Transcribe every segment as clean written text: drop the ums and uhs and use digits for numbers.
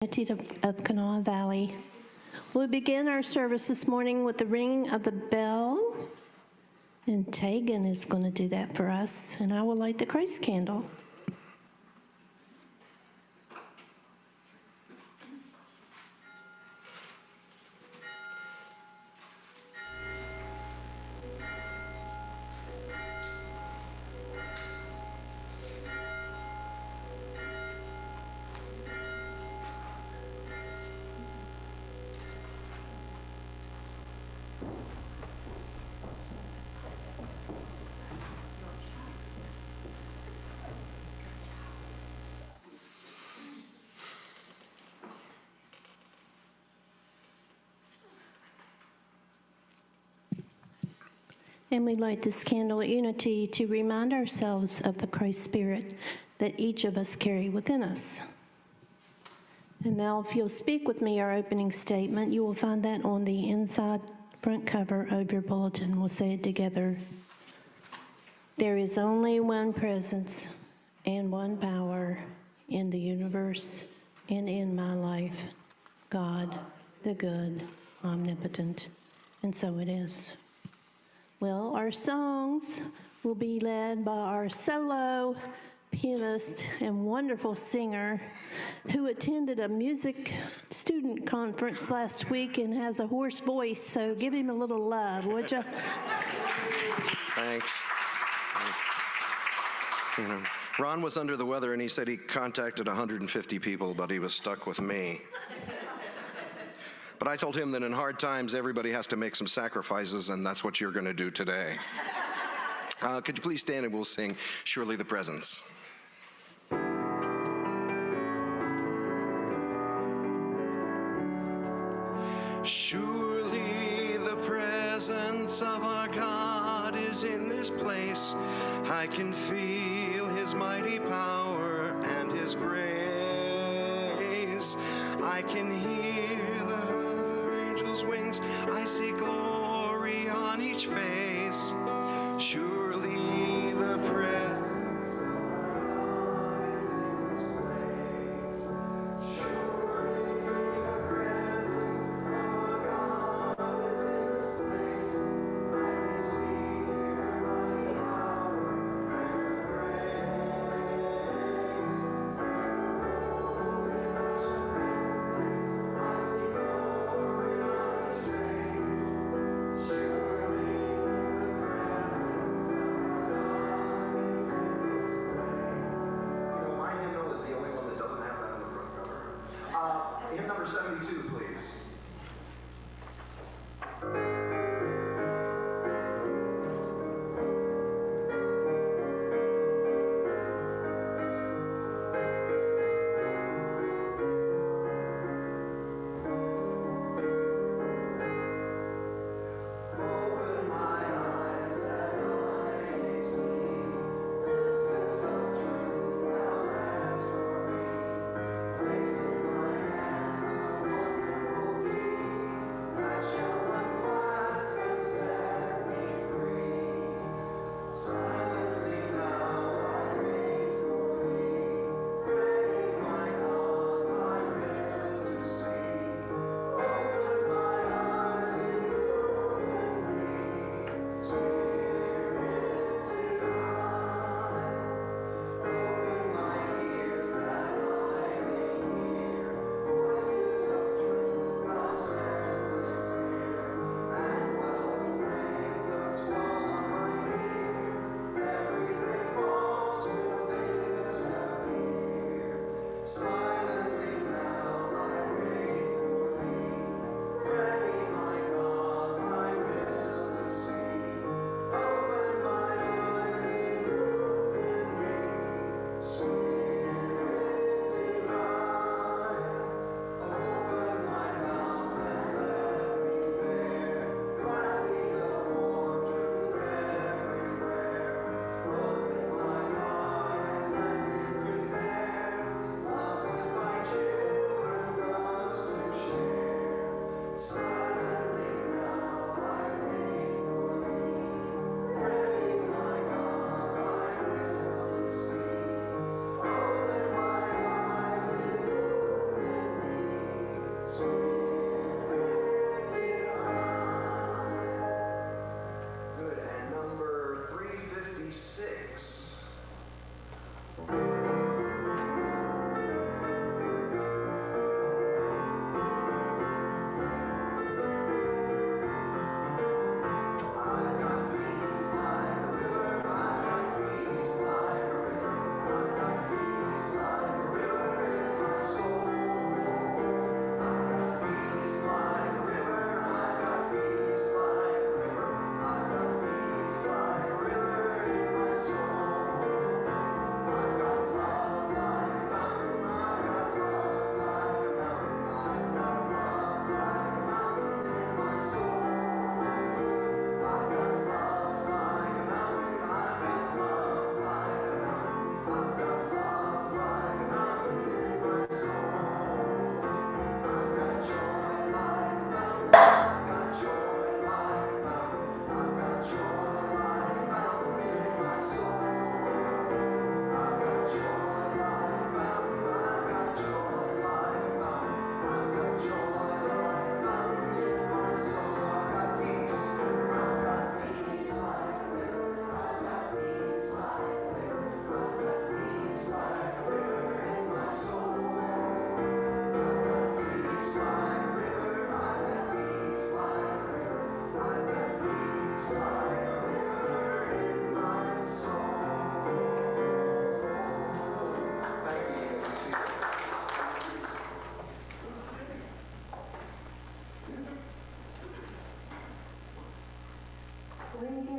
of Kanawha Valley. We'll begin our service this morning with the ringing of the bell, and Tegan is going to do that for us, and I will light the Christ candle. And we light this candle at unity to remind ourselves of the Christ Spirit that each of us carry within us. And now if you'll speak with me our opening statement, you will find that on the inside front cover of your bulletin. We'll say it together. There is only one presence and one power in the universe and in my life, God, the good, omnipotent. And so it is. Well, our songs will be led by our solo pianist and wonderful singer who attended a music student conference last week and has a hoarse voice, so give him a little love, would you? Thanks. You know, Ron was under the weather and he said he contacted 150 people, but he was stuck with me. But I told him that in hard times, everybody has to make some sacrifices, and that's what you're going to do today. Could you please stand and we'll sing Surely the Presence. Surely the presence of our God is in this place. I can feel his mighty power and his grace. I can hear wings, I see glory on each face. Surely the presence of God is in this place. Surely the presence of God is in this place. I can see your mighty power and your praise. I see glory on each face. Surely the presence of God is in this place. You know, my hymnal is the only one that doesn't have that on the front cover. Hymn number 72, please. Open my eyes that I may see glimpses of truth thou hast for me. Place in my hands the wonderful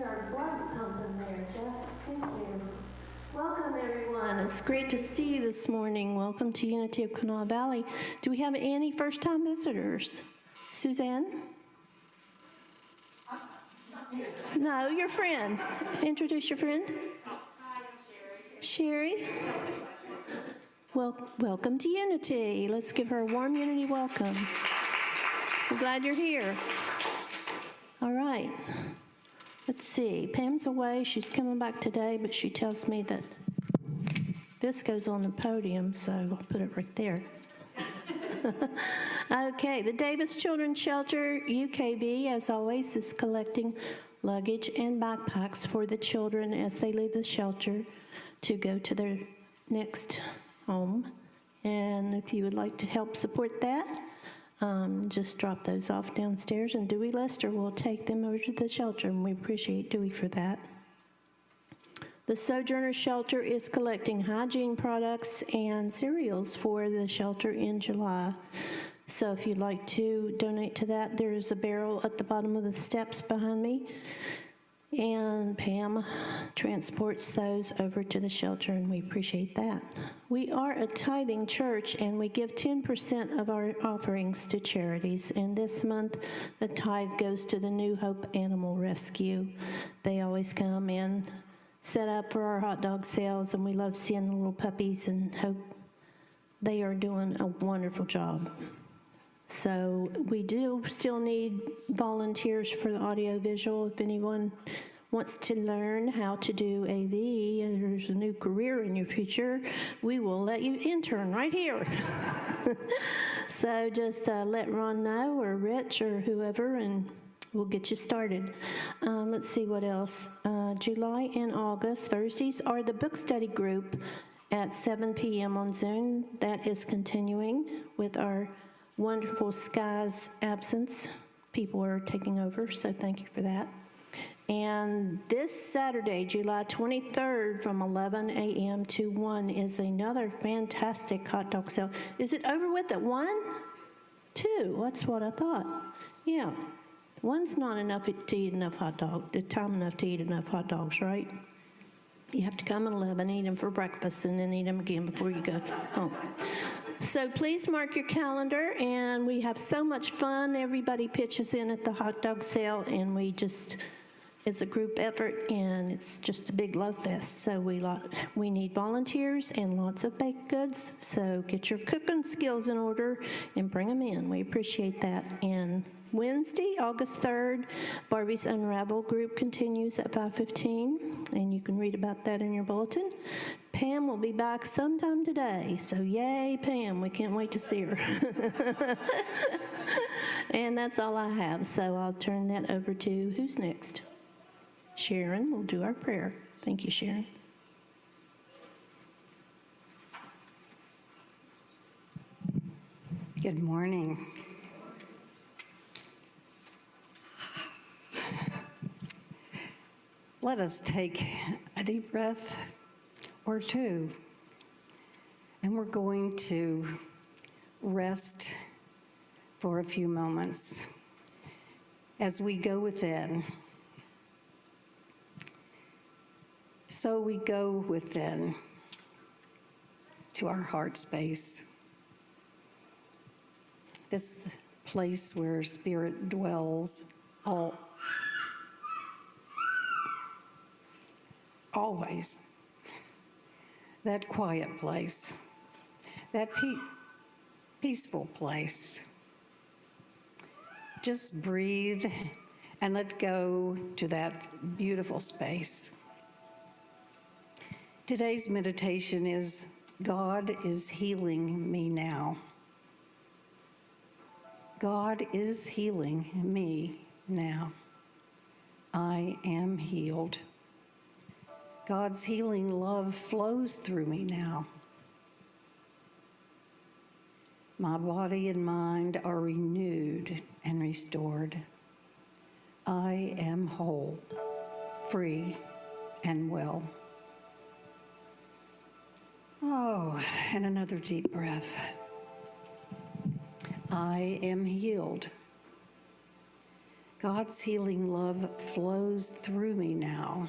get our blood pumping there, Jeff. Thank you. Welcome, everyone. It's great to see you this morning. Welcome to Unity of Kanawha Valley. Do we have any first-time visitors? Suzanne? No, your friend. Introduce your friend. Hi, I'm Sherry. Sherry? Well, welcome to Unity. Let's give her a warm Unity welcome. We're glad you're here. All right. Let's see. Pam's away. She's coming back today, but she tells me that this goes on the podium, so I'll put it right there. Okay, the Davis Children's Shelter, UKV, as always, is collecting luggage and backpacks for the children as they leave the shelter to go to their next home. And if you would like to help support that, just drop those off downstairs, and Dewey Lester will take them over to the shelter, and we appreciate Dewey for that. The Sojourner Shelter is collecting hygiene products and cereals for the shelter in July. So if you'd like to donate to that, there is a barrel at the bottom of the steps behind me, and Pam transports those over to the shelter, and we appreciate that. We are a tithing church, and we give 10% of our offerings to charities. And this month, the tithe goes to the New Hope Animal Rescue. They always come in, set up for our hot dog sales, and we love seeing the little puppies and hope they are doing a wonderful job. So we do still need volunteers for the audiovisual. If anyone wants to learn how to do AV, and there's a new career in your future, we will let you intern right here. So just let Ron know, or Rich, or whoever, and we'll get you started. Let's see what else. July and August, Thursdays are the book study group at 7 p.m. on Zoom. That is continuing with our wonderful Sky's absence. People are taking over, so thank you for that. And this Saturday, July 23rd, from 11 a.m. to 1 is another fantastic hot dog sale. Is it over with at 1? 2, that's what I thought. Yeah, 1's not enough to eat enough hot dogs, time enough to eat enough hot dogs, right? You have to come at 11, eat them for breakfast, and then eat them again before you go home. So please mark your calendar, and we have so much fun. Everybody pitches in at the hot dog sale, and it's a group effort, and it's just a big love fest. So we need volunteers and lots of baked goods. So get your cooking skills in order and bring them in. We appreciate that. And Wednesday, August 3rd, Barbie's Unravel group continues at 5:15, and you can read about that in your bulletin. Pam will be back sometime today, so yay, Pam. We can't wait to see her. And that's all I have, so I'll turn that over to who's next? Sharon will do our prayer. Thank you, Sharon. Good morning. Let us take a deep breath or two, and we're going to rest for a few moments as we go within. So we go within to our heart space, this place where Spirit dwells always. That quiet place, that peaceful place. Just breathe and let go to that beautiful space. Today's meditation is, God is healing me now. God is healing me now. I am healed. God's healing love flows through me now. My body and mind are renewed and restored. I am whole, free, and well. Oh, and another deep breath. I am healed. God's healing love flows through me now.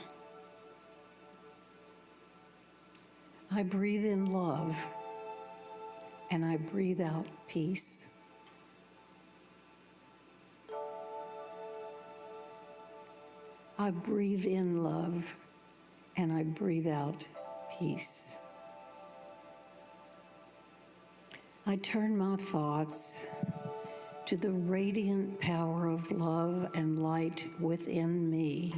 I breathe in love, and I breathe out peace. I breathe in love, and I breathe out peace. I turn my thoughts to the radiant power of love and light within me.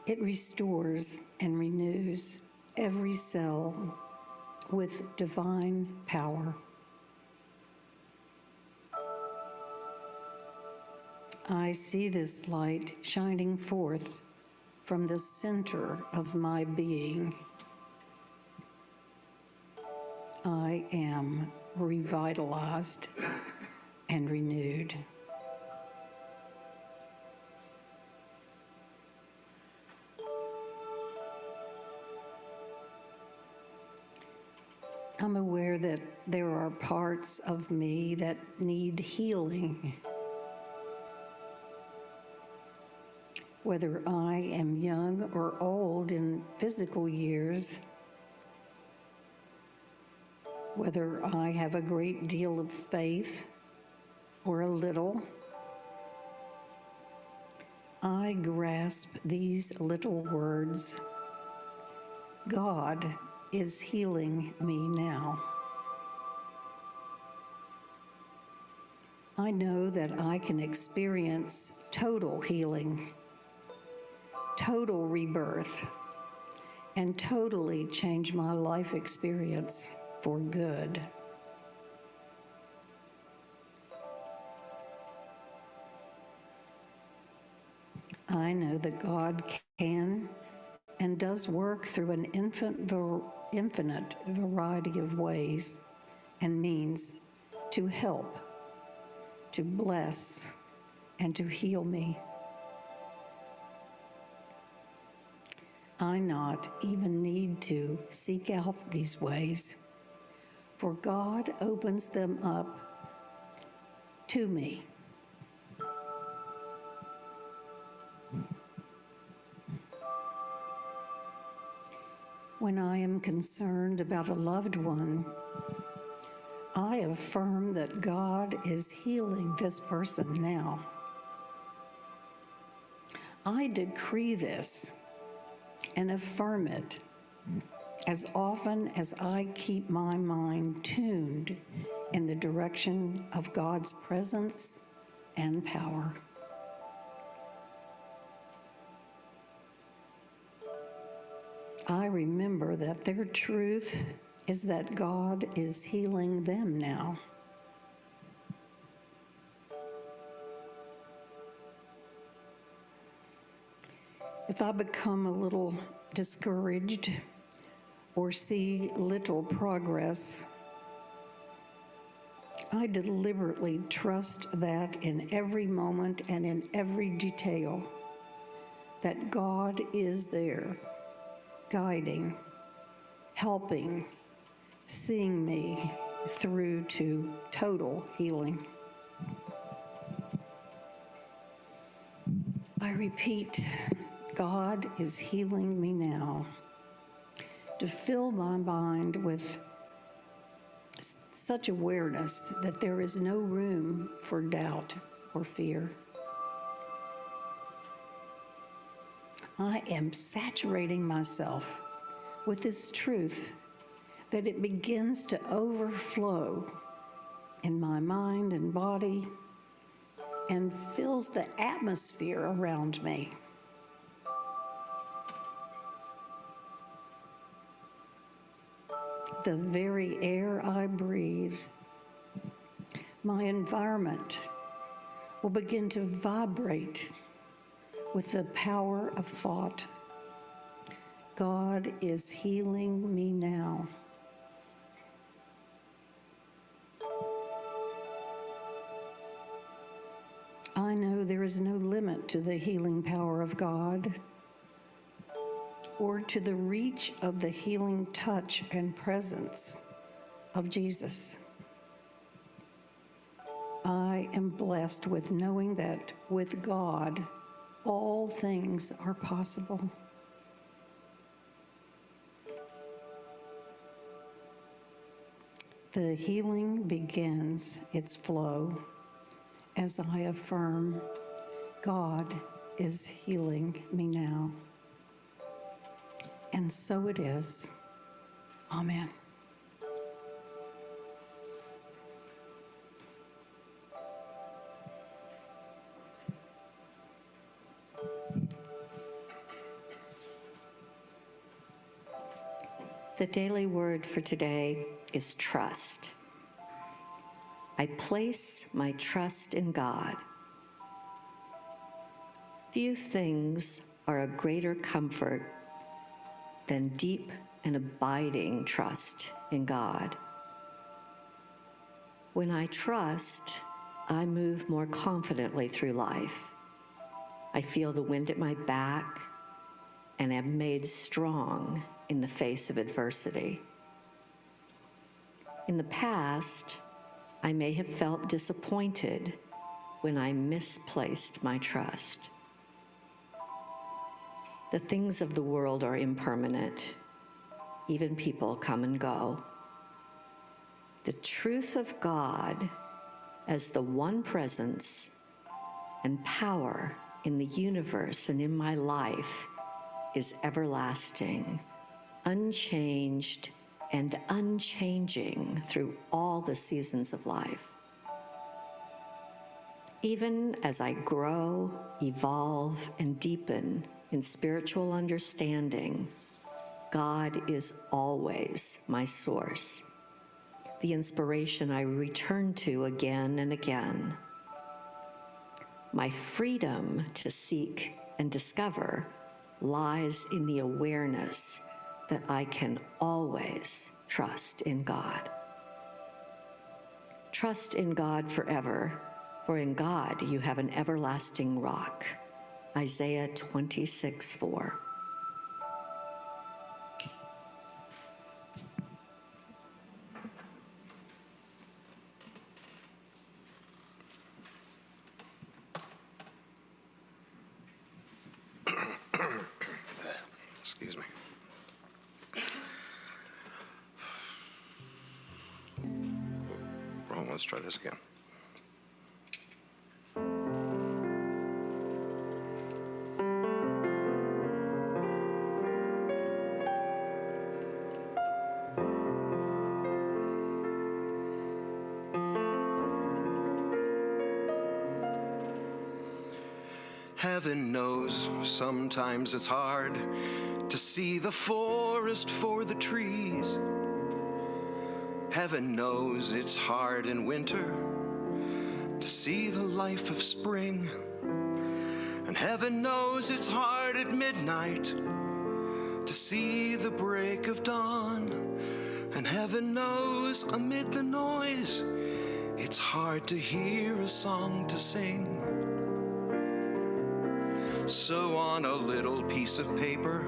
It restores and renews every cell with divine power. I see this light shining forth from the center of my being. I am revitalized and renewed. I'm aware that there are parts of me that need healing. Whether I am young or old in physical years, whether I have a great deal of faith or a little, I grasp these little words. God is healing me now. I know that I can experience total healing, total rebirth, and totally change my life experience for good. I know that God can and does work through an infinite variety of ways and means to help, to bless, and to heal me. I not even need to seek out these ways, for God opens them up to me. When I am concerned about a loved one, I affirm that God is healing this person now. I decree this and affirm it as often as I keep my mind tuned in the direction of God's presence and power. I remember that their truth is that God is healing them now. If I become a little discouraged or see little progress, I deliberately trust that in every moment and in every detail, that God is there, guiding, helping, seeing me through to total healing. I repeat, God is healing me now, to fill my mind with such awareness that there is no room for doubt or fear. I am saturating myself with this truth that it begins to overflow in my mind and body and fills the atmosphere around me. The very air I breathe, my environment will begin to vibrate with the power of thought. God is healing me now. I know there is no limit to the healing power of God. or to the reach of the healing touch and presence of Jesus. I am blessed with knowing that with God, all things are possible. The healing begins its flow as I affirm God is healing me now. And so it is. Amen. The daily word for today is trust. I place my trust in God. Few things are a greater comfort than deep and abiding trust in God. When I trust, I move more confidently through life. I feel the wind at my back and am made strong in the face of adversity. In the past, I may have felt disappointed when I misplaced my trust. The things of the world are impermanent. Even people come and go. The truth of God as the one presence and power in the universe and in my life is everlasting, unchanged, and unchanging through all the seasons of life. Even as I grow, evolve, and deepen in spiritual understanding, God is always my source, the inspiration I return to again and again. My freedom to seek and discover lies in the awareness that I can always trust in God. Trust in God forever, for in God you have an everlasting rock. Isaiah 26:4. Excuse me. Wrong, let's try this again. Heaven knows sometimes it's hard to see the forest for the trees. Heaven knows it's hard in winter to see the life of spring. And heaven knows it's hard at midnight to see the break of dawn. And heaven knows amid the noise it's hard to hear a song to sing. So on a little piece of paper,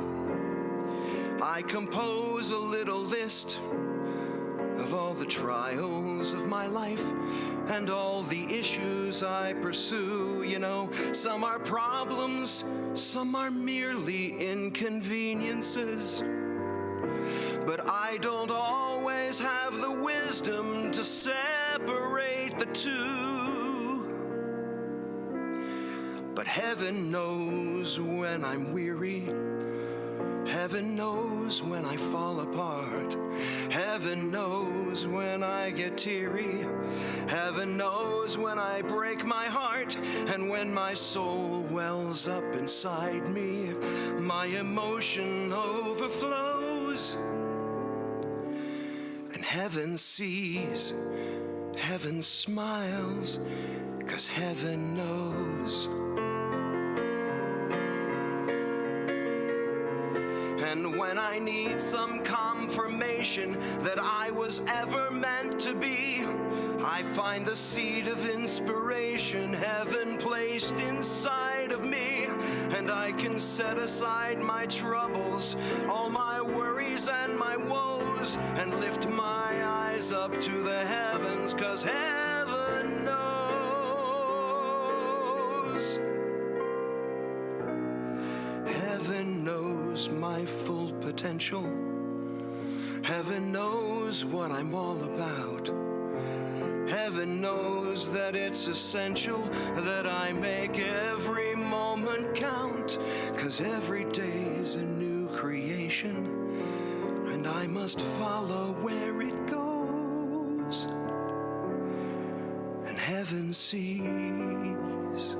I compose a little list of all the trials of my life and all the issues I pursue. You know, some are problems, some are merely inconveniences. But I don't always have the wisdom to separate the two. But heaven knows when I'm weary. Heaven knows when I fall apart. Heaven knows when I get teary. Heaven knows when I break my heart. And when my soul wells up inside me, my emotion overflows. And heaven sees, heaven smiles, 'cause heaven knows. And when I need some confirmation that I was ever meant to be, I find the seed of inspiration heaven placed inside of me. and I can set aside my troubles, all my worries and my woes, and lift my eyes up to the heavens, 'cause heaven knows. Heaven knows my full potential. Heaven knows what I'm all about. Heaven knows that it's essential that I make every moment count, 'cause every day's a new creation, and I must follow where it goes. And heaven sees,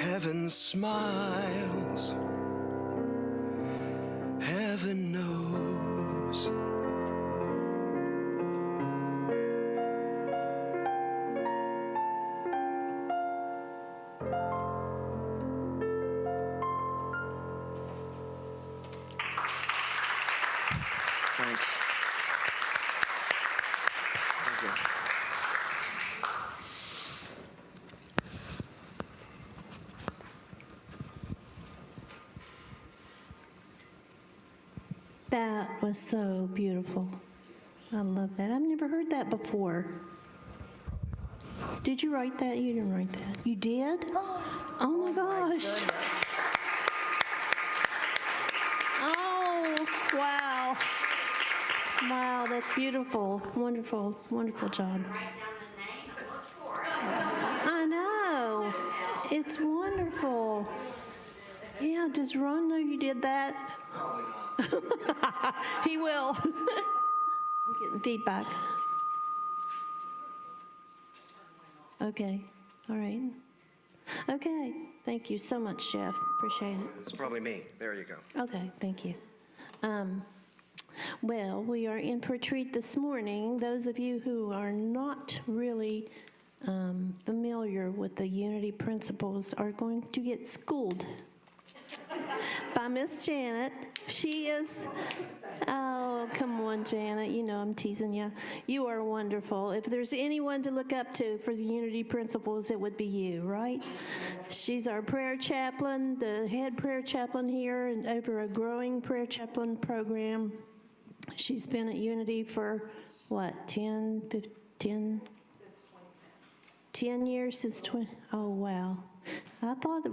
heaven smiles, heaven knows. Thanks. Thank you. That was so beautiful. I love that. I've never heard that before. Did you write that? You didn't write that. You did? Oh my gosh. Oh, wow. Wow, that's beautiful. Wonderful, wonderful job. Write down the name and look for it. I know. It's wonderful. Yeah, does Ron know you did that? He will. I'm getting feedback. Okay, all right. Okay, thank you so much, Jeff. Appreciate it. It's probably me. There you go. Okay, thank you. Well, we are in for a treat this morning. Those of you who are not really familiar with the unity principles are going to get schooled by Miss Janet. She is, oh, come on, Janet. You know I'm teasing you. You are wonderful. If there's anyone to look up to for the unity principles, it would be you, right? She's our prayer chaplain, the head prayer chaplain here, and over a growing prayer chaplain program. She's been at Unity for, what, 10, 15? 10 years since 20, oh, wow. I thought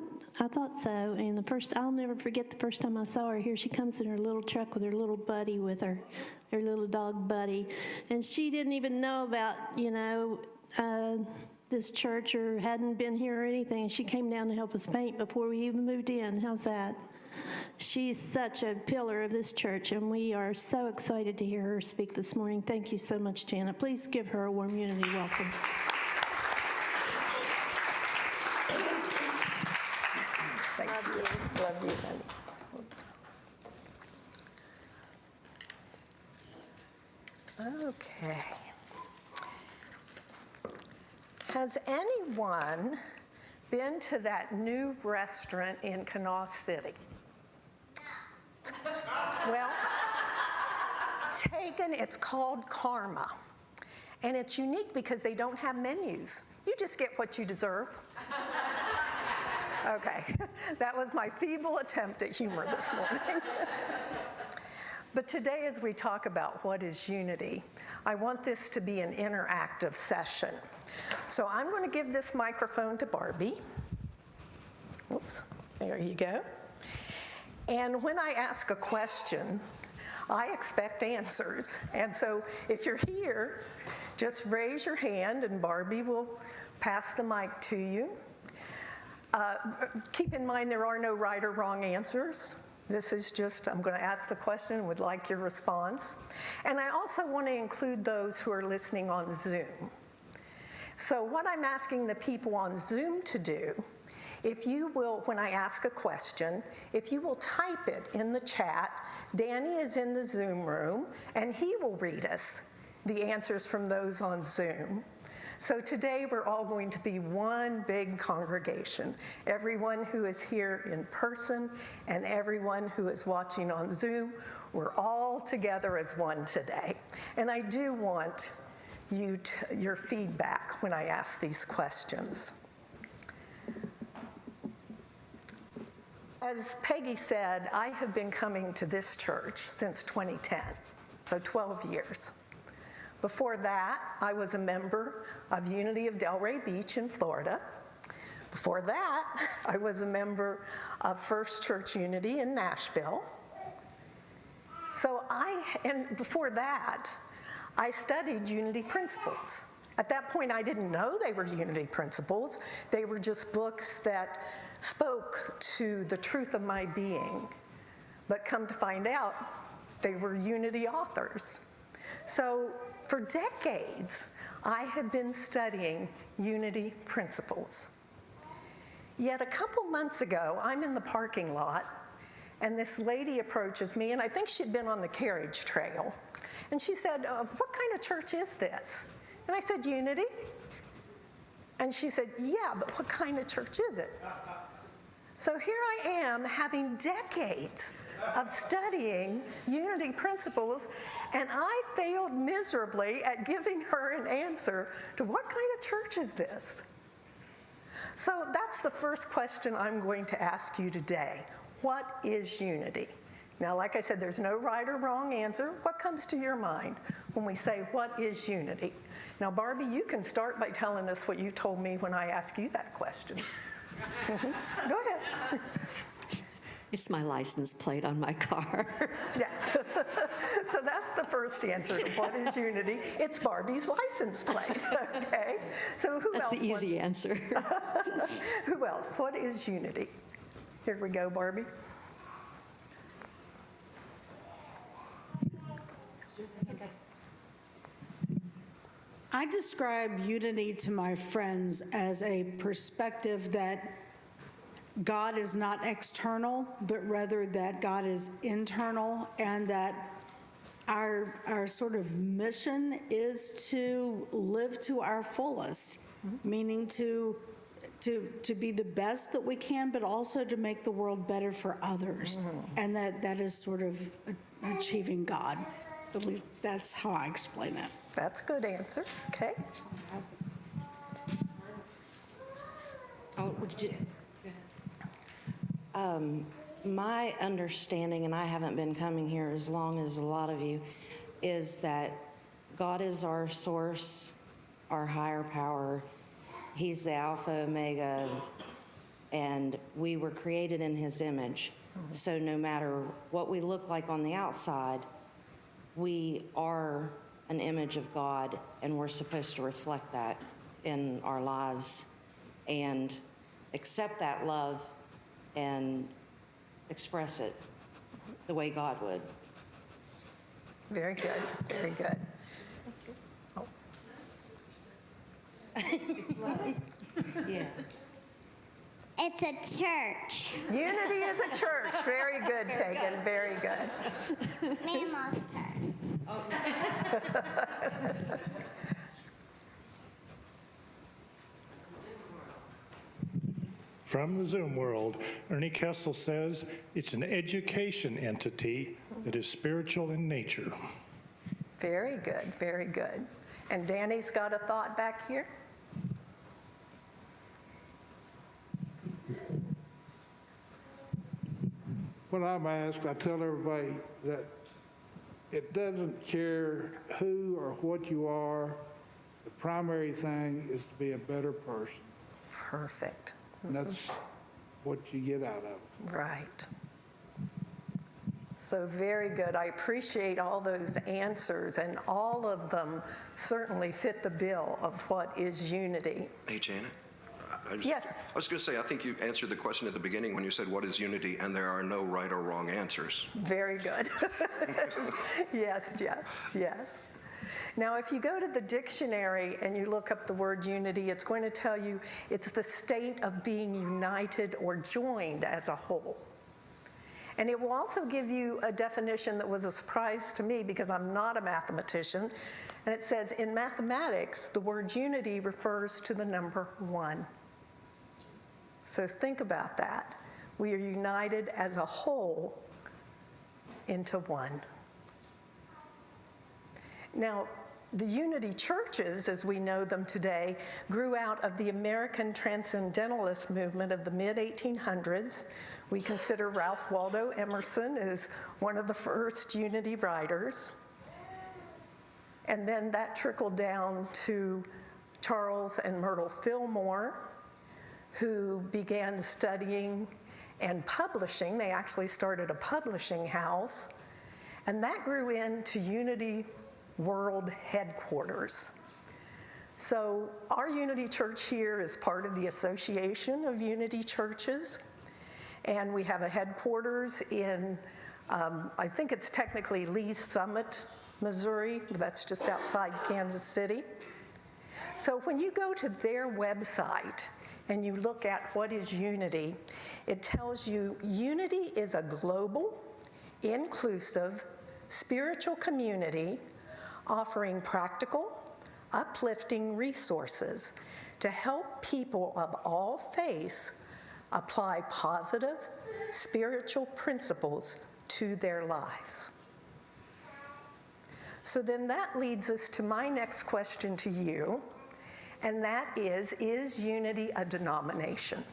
so, and I'll never forget the first time I saw her. Here she comes in her little truck with her little buddy with her little dog buddy, and she didn't even know about, this church or hadn't been here or anything. She came down to help us paint before we even moved in. How's that? She's such a pillar of this church, and we are so excited to hear her speak this morning. Thank you so much, Janet. Please give her a warm unity welcome. Love you, honey. Oops. Okay. Has anyone been to that new restaurant in Kanawha City? Well, it's called Karma. And it's unique because they don't have menus. You just get what you deserve. Okay, that was my feeble attempt at humor this morning. But today, as we talk about what is unity, I want this to be an interactive session. So I'm going to give this microphone to Barbie. Oops, there you go. And when I ask a question, I expect answers. And so if you're here, just raise your hand and Barbie will pass the mic to you. Keep in mind there are no right or wrong answers. This is just, I'm going to ask the question and would like your response. And I also want to include those who are listening on Zoom. So what I'm asking the people on Zoom to do, if you will, when I ask a question, if you will type it in the chat, Danny is in the Zoom room, and he will read us the answers from those on Zoom. So today we're all going to be one big congregation. Everyone who is here in person and everyone who is watching on Zoom, we're all together as one today. And I do want your feedback when I ask these questions. As Peggy said, I have been coming to this church since 2010, so 12 years. Before that, I was a member of Unity of Delray Beach in Florida. Before that, I was a member of First Church Unity in Nashville. And before that, I studied Unity principles. At that point, I didn't know they were Unity principles. They were just books that spoke to the truth of my being. But come to find out, they were Unity authors. So for decades, I had been studying Unity principles. Yet a couple months ago, I'm in the parking lot, and this lady approaches me, and I think she'd been on the carriage trail. And she said, what kind of church is this? And I said, Unity. And she said, yeah, but what kind of church is it? So here I am having decades of studying Unity principles, and I failed miserably at giving her an answer to what kind of church is this? So that's the first question I'm going to ask you today. What is unity? Now, like I said, there's no right or wrong answer. What comes to your mind when we say, what is unity? Now, Barbie, you can start by telling us what you told me when I asked you that question. Go ahead. It's my license plate on my car. Yeah. So that's the first answer to what is unity. It's Barbie's license plate, okay? So who else? That's the easy answer. Who else? What is unity? Here we go, Barbie. I describe unity to my friends as a perspective that God is not external, but rather that God is internal, and that our sort of mission is to live to our fullest, meaning to be the best that we can, but also to make the world better for others. And that is sort of achieving God. At least that's how I explain it. That's a good answer, okay? Oh, my understanding, and I haven't been coming here as long as a lot of you, is that God is our source, our higher power. He's the Alpha, Omega, and we were created in His image. So no matter what we look like on the outside, we are an image of God, and we're supposed to reflect that in our lives and accept that love and express it the way God would. Very good, very good. Yeah. It's a church. Unity is a church. Very good, Tegan, very good. Me and Mom's turn. From the Zoom world, Ernie Kessel says it's an education entity that is spiritual in nature. Very good, very good. And Danny's got a thought back here? When I'm asked, I tell everybody that it doesn't care who or what you are. The primary thing is to be a better person. Perfect. And that's what you get out of it. Right. So very good. I appreciate all those answers, and all of them certainly fit the bill of what is unity. Hey, Janet. Yes. I was going to say, I think you answered the question at the beginning when you said, what is unity? And there are no right or wrong answers. Very good. Yes, yes, yes. Now, if you go to the dictionary and you look up the word unity, it's going to tell you it's the state of being united or joined as a whole. And it will also give you a definition that was a surprise to me because I'm not a mathematician. And it says, in mathematics, the word unity refers to the number 1. So think about that. We are united as a whole into one. Now, The unity churches, as we know them today, grew out of the American Transcendentalist movement of the mid-1800s. We consider Ralph Waldo Emerson as one of the first unity writers. And then that trickled down to Charles and Myrtle Fillmore, who began studying and publishing. They actually started a publishing house, and that grew into Unity World Headquarters. So our Unity Church here is part of the Association of Unity Churches, and we have a headquarters in, I think it's technically Lee Summit, Missouri, but that's just outside Kansas City. So when you go to their website and you look at what is unity, it tells you unity is a global, inclusive, spiritual community offering practical, uplifting resources to help people of all faiths apply positive spiritual principles to their lives. So then that leads us to my next question to you, and that is unity a denomination?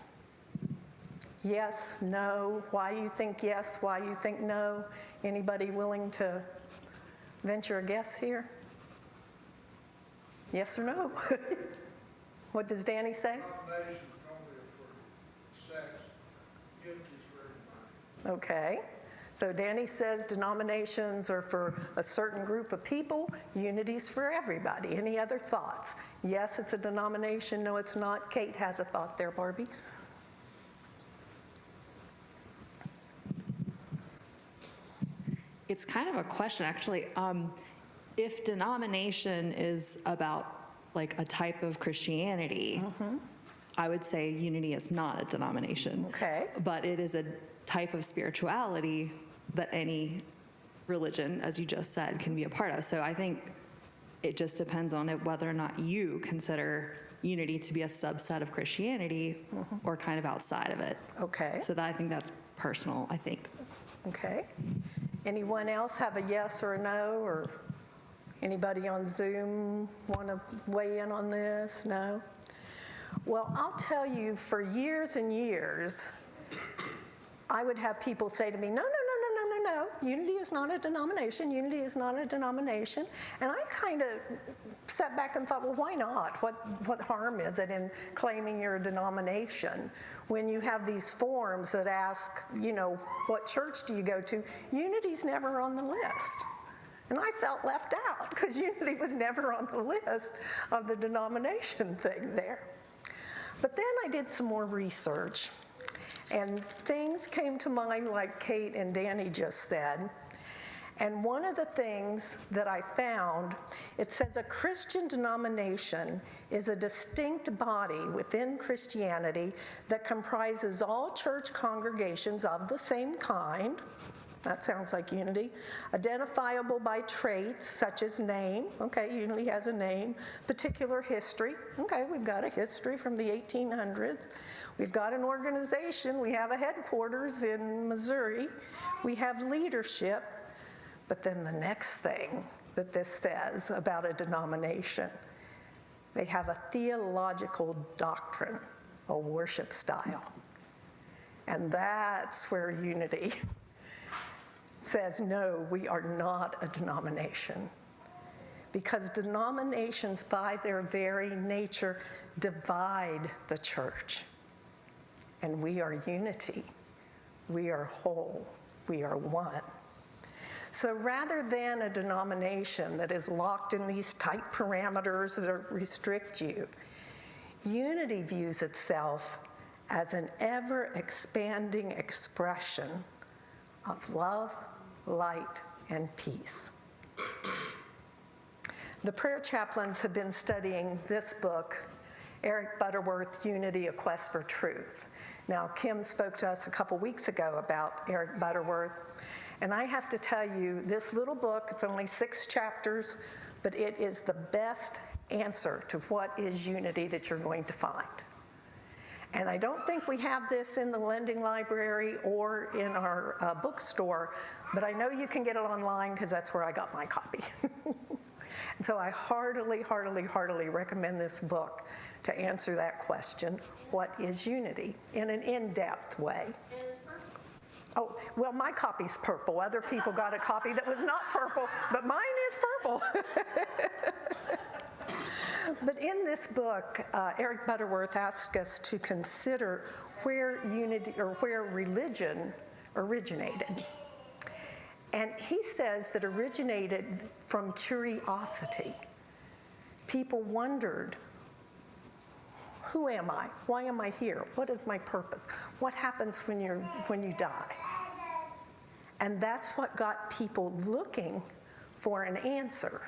Yes, no, why you think yes, why you think no? Anybody willing to venture a guess here? Yes or no? What does Danny say? Denominations only for sex, unity is for everybody. Okay. So Danny says denominations are for a certain group of people, unity's for everybody. Any other thoughts? Yes, it's a denomination. No, it's not. Kate has a thought there, Barbie. It's kind of a question, actually. If denomination is about like a type of Christianity, I would say unity is not a denomination. Okay. But it is a type of spirituality that any religion, as you just said, can be a part of. So I think it just depends on whether or not you consider unity to be a subset of Christianity or kind of outside of it. Okay. So I think that's personal, I think. Okay. Anyone else have a yes or a no, or anybody on Zoom want to weigh in on this? No? Well, I'll tell you, for years and years, I would have people say to me, no, unity is not a denomination, unity is not a denomination. And I kind of sat back and thought, well, why not? What harm is it in claiming you're a denomination? When you have these forms that ask, what church do you go to? Unity's never on the list. And I felt left out because unity was never on the list of the denomination thing there. But then I did some more research, and things came to mind like Kate and Danny just said. And one of the things that I found, it says a Christian denomination is a distinct body within Christianity that comprises all church congregations of the same kind. That sounds like unity. Identifiable by traits such as name. Okay, unity has a name. Particular history. Okay, we've got a history from the 1800s. We've got an organization. We have a headquarters in Missouri. We have leadership. But then the next thing that this says about a denomination, they have a theological doctrine, a worship style. And that's where unity says, no, we are not a denomination. Because denominations, by their very nature, divide the church. And we are unity. We are whole. We are one. So rather than a denomination that is locked in these tight parameters that restrict you, unity views itself as an ever-expanding expression of love, light, and peace. The prayer chaplains have been studying this book, Eric Butterworth, Unity, A Quest for Truth. Now, Kim spoke to us a couple weeks ago about Eric Butterworth, and I have to tell you, this little book, it's only 6 chapters, but it is the best answer to what is unity that you're going to find. And I don't think we have this in the lending library or in our bookstore, but I know you can get it online because that's where I got my copy. And so I heartily, heartily, heartily recommend this book to answer that question, what is unity, in an in-depth way. Oh, well, my copy's purple. Other people got a copy that was not purple, but mine is purple. But in this book, Eric Butterworth asked us to consider where unity or where religion originated. And he says that originated from curiosity. People wondered, who am I? Why am I here? What is my purpose? What happens when you die? And that's what got people looking for an answer.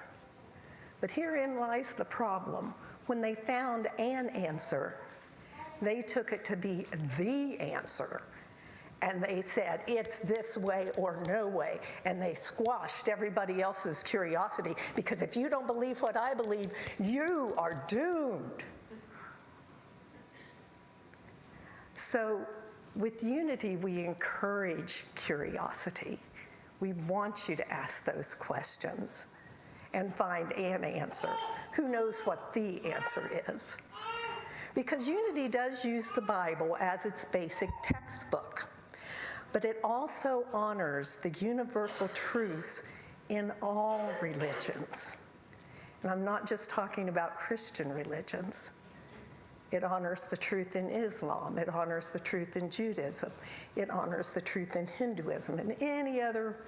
But herein lies the problem. When they found an answer, they took it to be the answer. And they said, it's this way or no way. And they squashed everybody else's curiosity, because if you don't believe what I believe, you are doomed. So with unity, we encourage curiosity. We want you to ask those questions and find an answer. Who knows what the answer is? Because unity does use the Bible as its basic textbook, but it also honors the universal truths in all religions. And I'm not just talking about Christian religions. It honors the truth in Islam. It honors the truth in Judaism. It honors the truth in Hinduism and any other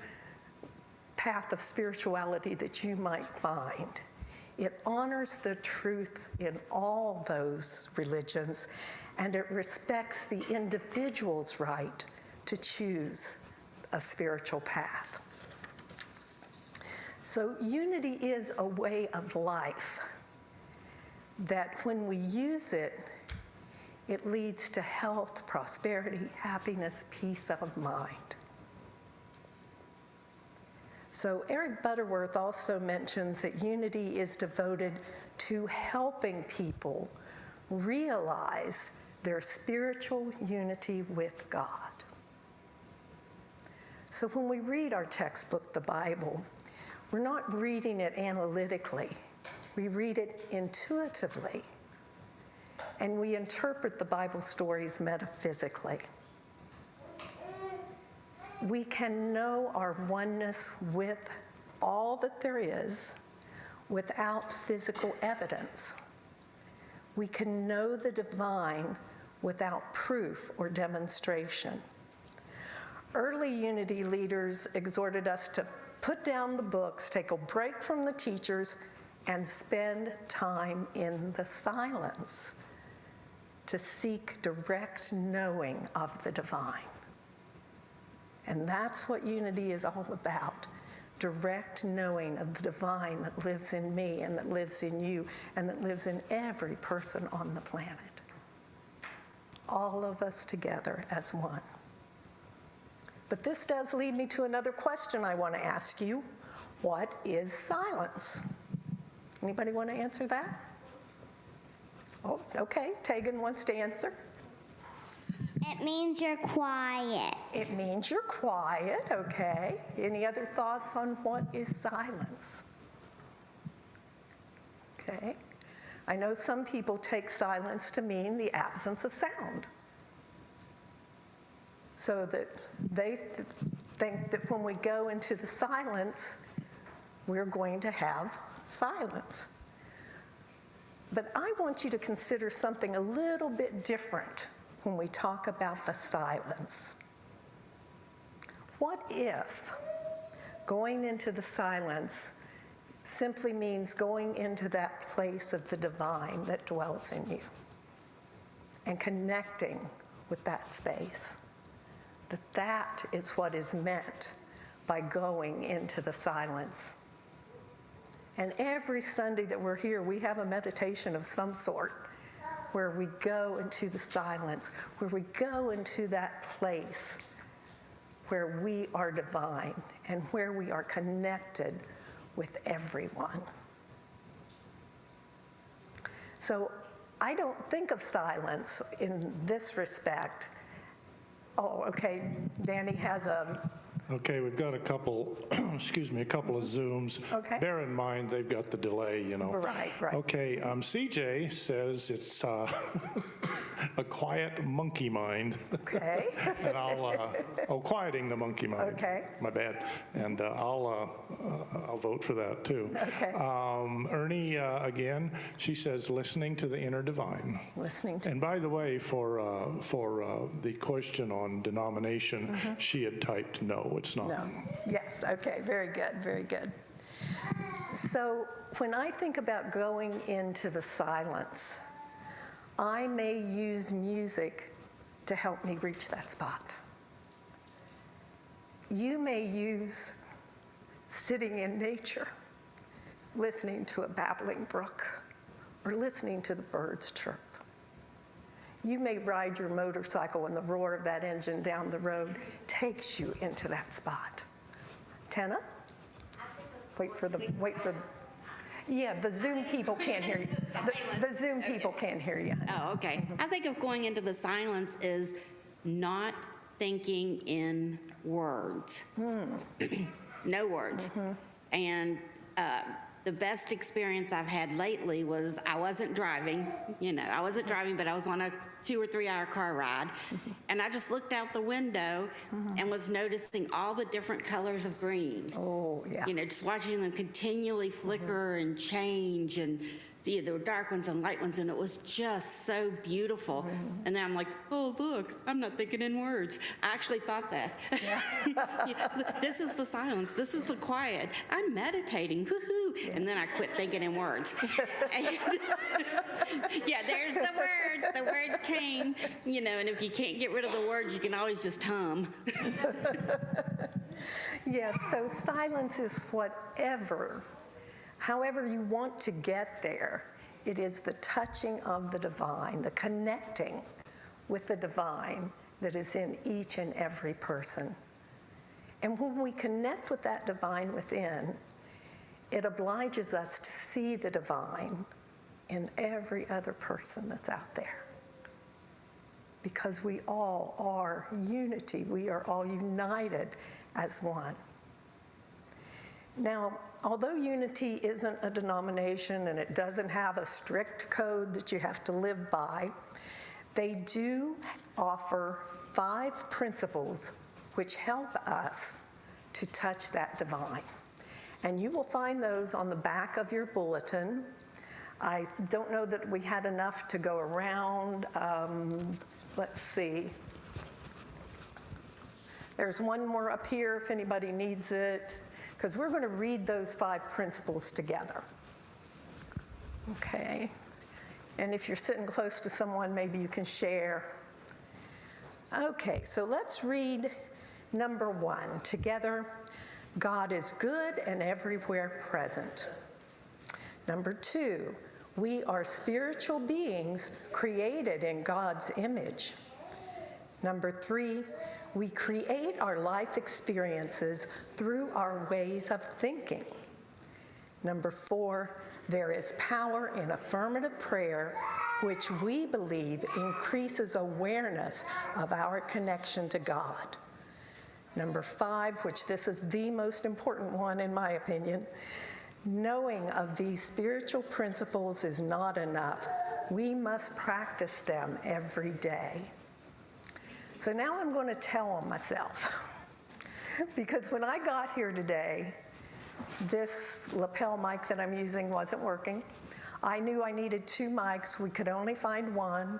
path of spirituality that you might find. It honors the truth in all those religions, and it respects the individual's right to choose a spiritual path. So unity is a way of life that when we use it, it leads to health, prosperity, happiness, peace of mind. So Eric Butterworth also mentions that unity is devoted to helping people realize their spiritual unity with God. So when we read our textbook, the Bible, we're not reading it analytically. We read it intuitively, and we interpret the Bible stories metaphysically. We can know our oneness with all that there is without physical evidence. We can know the divine without proof or demonstration. Early unity leaders exhorted us to put down the books, take a break from the teachers, and spend time in the silence to seek direct knowing of the divine. And that's what unity is all about, direct knowing of the divine that lives in me and that lives in you and that lives in every person on the planet. All of us together as one. But this does lead me to another question I want to ask you. What is silence? Anybody want to answer that? Oh, okay. Tegan wants to answer. It means you're quiet. It means you're quiet, okay. Any other thoughts on what is silence? Okay. I know some people take silence to mean the absence of sound. So that they think that when we go into the silence, we're going to have silence. But I want you to consider something a little bit different when we talk about the silence. What if going into the silence simply means going into that place of the divine that dwells in you and connecting with that space? That is what is meant by going into the silence. And every Sunday that we're here, we have a meditation of some sort where we go into the silence, where we go into that place where we are divine and where we are connected with everyone. So I don't think of silence in this respect. Oh, okay, Danny has a Okay, we've got a couple, excuse me, a couple of Zooms. Okay. Bear in mind, they've got the delay, you know. Right. Okay, CJ says it's a quiet monkey mind. Okay. And quieting the monkey mind. Okay. My bad. And I'll vote for that too. Okay. Ernie, again, she says listening to the inner divine. Listening to. And by the way, for the question on denomination, she had typed no, it's not. No. Yes, okay, very good, very good. So when I think about going into the silence, I may use music to help me reach that spot. You may use sitting in nature, listening to a babbling brook, or listening to the birds chirp. You may ride your motorcycle and the roar of that engine down the road takes you into that spot. Tenna? Yeah, the Zoom people can't hear you. The Zoom people can't hear you. Oh, okay. I think of going into the silence is not thinking in words. No words. And the best experience I've had lately was I wasn't driving, but I was on a 2 or 3 hour car ride. And I just looked out the window and was noticing all the different colors of green. Oh, yeah. Just watching them continually flicker and change, and there were dark ones and light ones, and it was just so beautiful. And then I'm like, oh, look, I'm not thinking in words. I actually thought that. This is the silence. This is the quiet. I'm meditating. Woohoo. And then I quit thinking in words. And yeah, there's the words. The words came, and if you can't get rid of the words, you can always just hum. Yes, so silence is however you want to get there. It is the touching of the divine, the connecting with the divine that is in each and every person. And when we connect with that divine within, it obliges us to see the divine in every other person that's out there. Because we all are unity. We are all united as one. Now, although unity isn't a denomination and it doesn't have a strict code that you have to live by, they do offer 5 principles which help us to touch that divine. And you will find those on the back of your bulletin. I don't know that we had enough to go around. Let's see. There's one more up here if anybody needs it, because we're going to read those 5 principles together. Okay. And if you're sitting close to someone, maybe you can share. Okay, so let's read number 1 together. God is good and everywhere present. Number 2, we are spiritual beings created in God's image. Number 3, we create our life experiences through our ways of thinking. Number 4, there is power in affirmative prayer, which we believe increases awareness of our connection to God. Number 5, which this is the most important one in my opinion, knowing of these spiritual principles is not enough. We must practice them every day. So now I'm going to tell on myself. Because when I got here today, this lapel mic that I'm using wasn't working. I knew I needed 2 mics. We could only find one.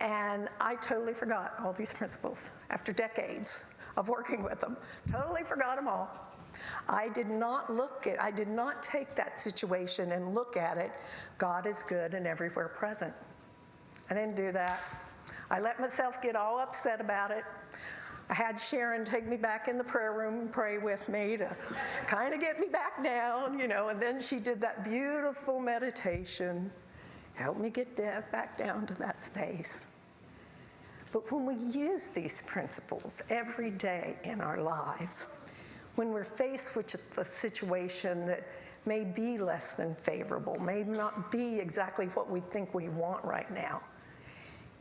And I totally forgot all these principles after decades of working with them. Totally forgot them all. I did not take that situation and look at it, God is good and everywhere present. I didn't do that. I let myself get all upset about it. I had Sharon take me back in the prayer room and pray with me to kind of get me back down, and then she did that beautiful meditation, helped me get back down to that space. But when we use these principles every day in our lives, when we're faced with a situation that may be less than favorable, may not be exactly what we think we want right now,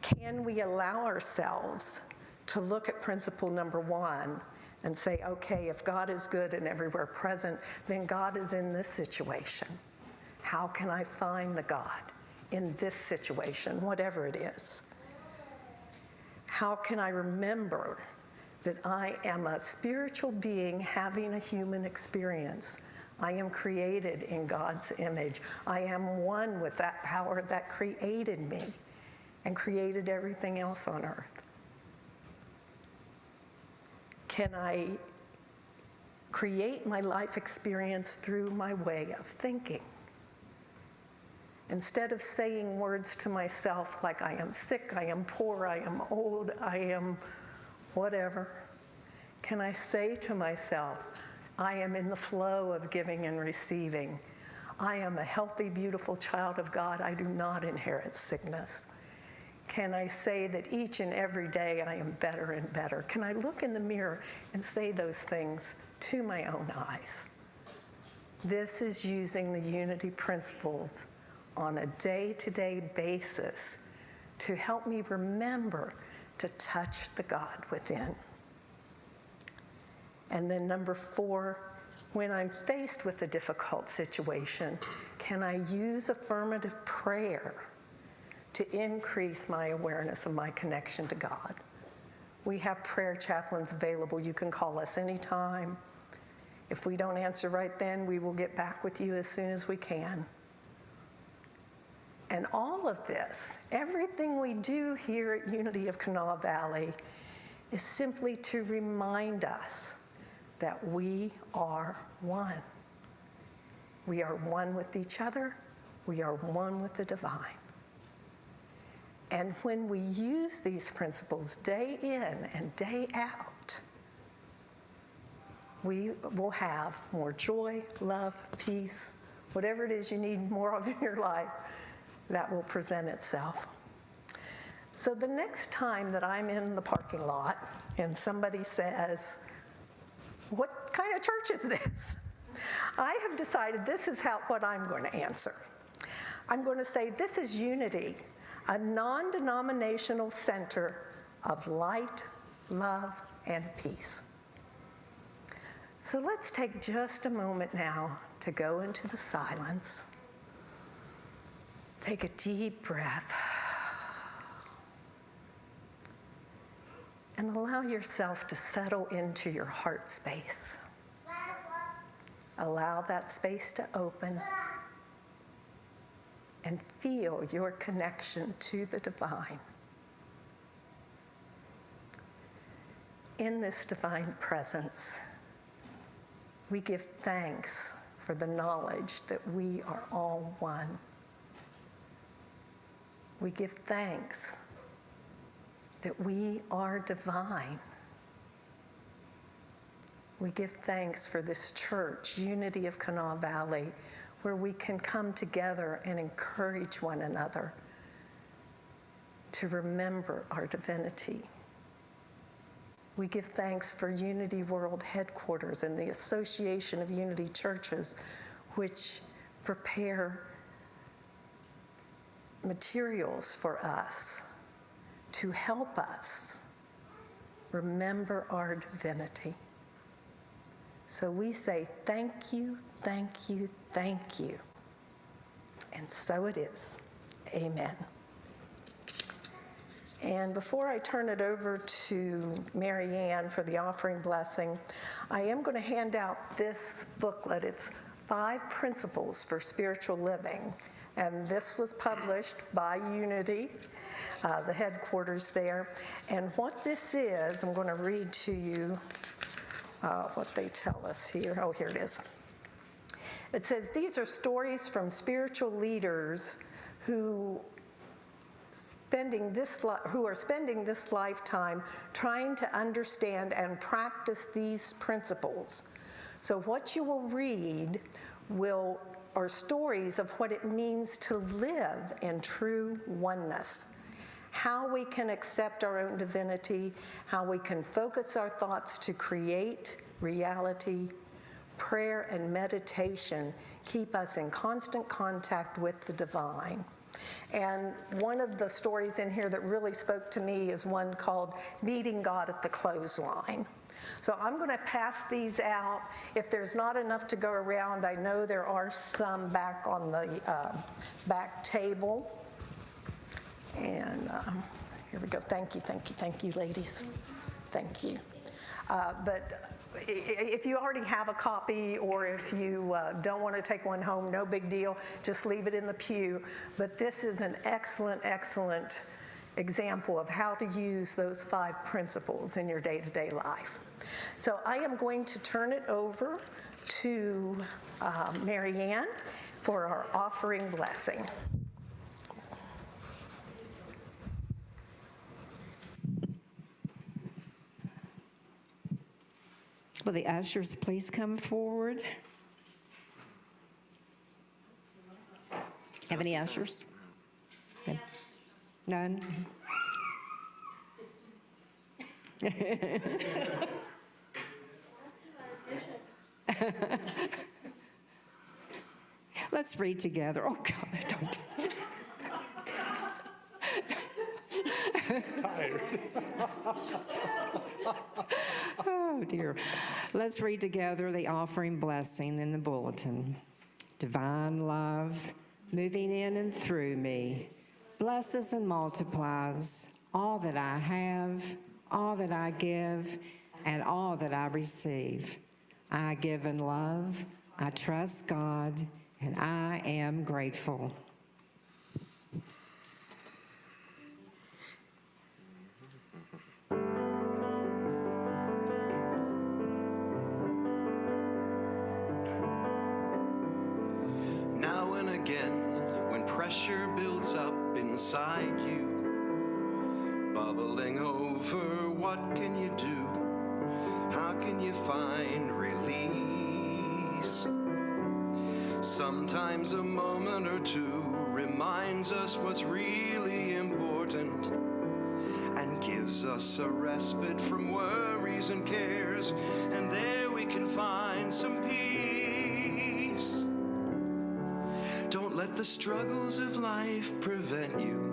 can we allow ourselves to look at principle number 1 and say, okay, if God is good and everywhere present, then God is in this situation. How can I find the God in this situation, whatever it is? How can I remember that I am a spiritual being having a human experience? I am created in God's image. I am one with that power that created me and created everything else on earth. Can I create my life experience through my way of thinking? Instead of saying words to myself like I am sick, I am poor, I am old, I am whatever, can I say to myself, I am in the flow of giving and receiving. I am a healthy, beautiful child of God. I do not inherit sickness. Can I say that each and every day I am better and better? Can I look in the mirror and say those things to my own eyes? This is using the unity principles on a day-to-day basis to help me remember to touch the God within. And then number 4, when I'm faced with a difficult situation, can I use affirmative prayer to increase my awareness of my connection to God? We have prayer chaplains available. You can call us anytime. If we don't answer right then, we will get back with you as soon as we can. And all of this, everything we do here at Unity of Kanawha Valley, is simply to remind us that we are one. We are one with each other. We are one with the divine. And when we use these principles day in and day out, we will have more joy, love, peace, whatever it is you need more of in your life, that will present itself. So the next time that I'm in the parking lot and somebody says, what kind of church is this? I have decided this is what I'm going to answer. I'm going to say this is Unity, a non-denominational center of light, love, and peace. So let's take just a moment now to go into the silence. Take a deep breath and allow yourself to settle into your heart space. Allow that space to open and feel your connection to the divine. In this divine presence, we give thanks for the knowledge that we are all one. We give thanks that we are divine. We give thanks for this church, Unity of Kanawha Valley, where we can come together and encourage one another to remember our divinity. We give thanks for Unity World Headquarters and the Association of Unity Churches, which prepare materials for us to help us remember our divinity. So we say thank you, thank you, thank you. And so it is. Amen. And before I turn it over to Mary Ann for the offering blessing, I am going to hand out this booklet. It's 5 Principles for Spiritual Living. And this was published by Unity, the headquarters there. And what this is, I'm going to read to you what they tell us here. Oh, here it is. It says, these are stories from spiritual leaders who are spending this lifetime trying to understand and practice these principles. So what you will read are stories of what it means to live in true oneness, how we can accept our own divinity, how we can focus our thoughts to create reality. Prayer and meditation keep us in constant contact with the divine. And one of the stories in here that really spoke to me is one called Meeting God at the Clothesline. So I'm going to pass these out. If there's not enough to go around, I know there are some back on the back table. And here we go. Thank you, ladies. Thank you. But if you already have a copy, or if you don't want to take one home, no big deal. Just leave it in the pew. But this is an excellent, excellent example of how to use those 5 principles in your day-to-day life. So I am going to turn it over to Mary Ann for our offering blessing. Will the ushers please come forward? Have any ushers? None? Let's read together. Oh, God, don't. Tired. Oh, dear. Let's read together the offering blessing in the bulletin. Divine love, moving in and through me, blesses and multiplies all that I have, all that I give, and all that I receive. I give in love, I trust God, and I am grateful. Now and again, when pressure builds up inside you, bubbling over, what can you do? How can you find release? Sometimes a moment or two reminds us what's really important and gives us a respite from worries and cares, and there we can find some peace. Don't let the struggles of life prevent you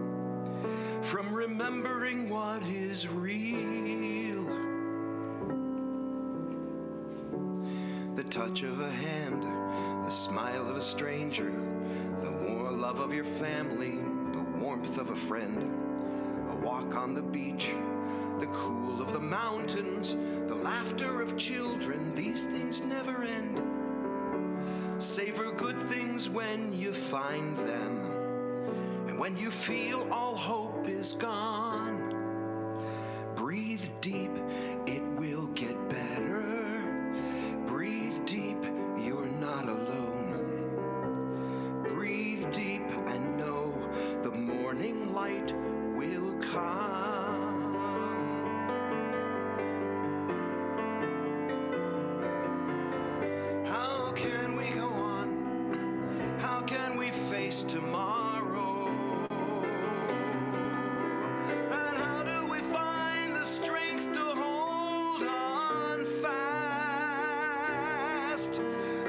from remembering what is real. The touch of a hand, the smile of a stranger, the warm love of your family, the warmth of a friend, a walk on the beach, the cool of the mountains, the laughter of children, these things never end. Savor good things when you find them, and when you feel all hope is gone, breathe deep, it will get better. Breathe deep, you're not alone. Breathe deep and know the morning light will come. How can we go on? How can we face tomorrow? And how do we find the strength to hold on fast?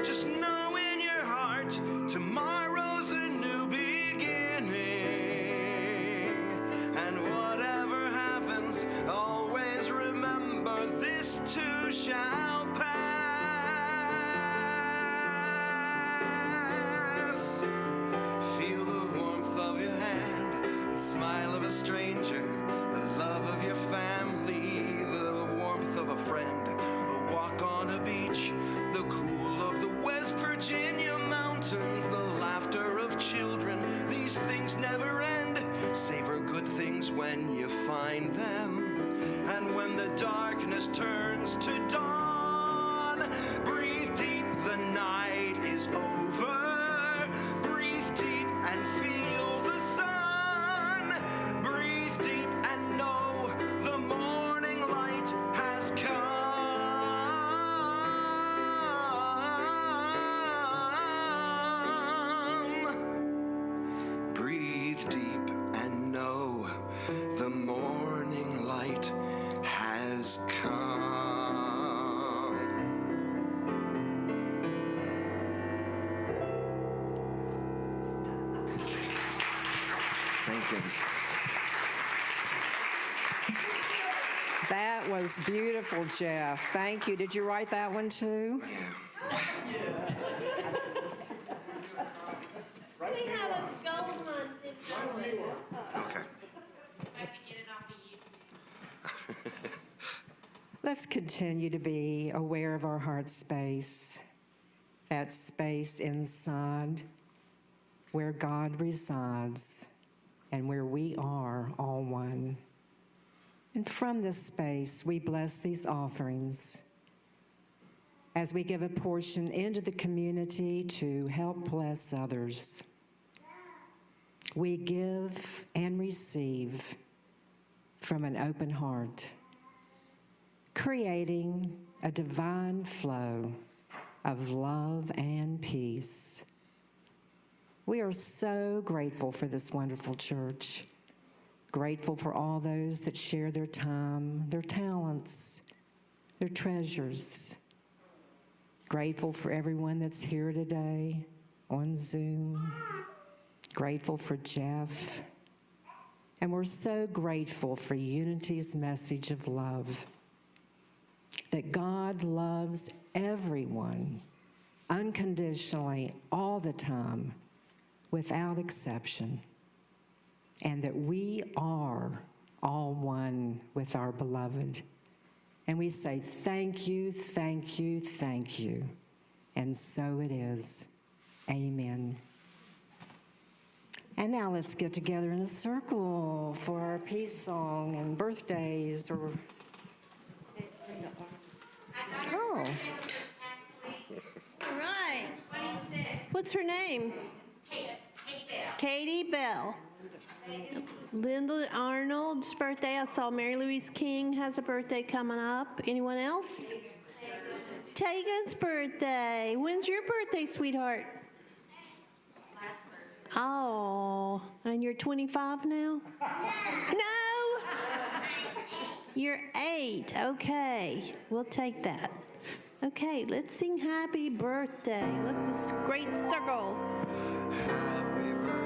Just know in your heart, tomorrow's a new beginning. And whatever happens, always remember this too shall pass. Feel the warmth of your hand, the smile of a stranger, the love of your family, the warmth of a friend, a walk on a beach, the cool of the West Virginia mountains, the laughter of children. These things never end. Savor good things when you find them. And when the darkness turns to dawn, breathe deep, the night is over. Breathe deep and feel the sun. Breathe deep and know the morning light has come. Breathe deep and know the morning light has come. Thank you. That was beautiful, Jeff. Thank you. Did you write that one too? We have a gold one. Okay. Let's continue to be aware of our heart space, that space inside where God resides and where we are all one. And from this space, we bless these offerings as we give a portion into the community to help bless others. We give and receive from an open heart, creating a divine flow of love and peace. We are so grateful for this wonderful church, grateful for all those that share their time, their talents, their treasures. Grateful for everyone that's here today on Zoom. Grateful for Jeff. And we're so grateful for Unity's message of love, that God loves everyone unconditionally all the time, without exception, and that we are all one with our beloved. And we say thank you, thank you, thank you. And so it is. Amen. And now let's get together in a circle for our peace song and birthdays or... Oh. All right. What's her name? Katie Bell. Linda Arnold's birthday. I saw Mary Louise King has a birthday coming up. Anyone else? Tegan's birthday. When's your birthday, sweetheart? Oh, and you're 25 now? No! You're 8. Okay, we'll take that. Okay, let's sing happy birthday. Look at this great circle. Happy birthday.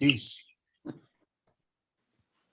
Peace.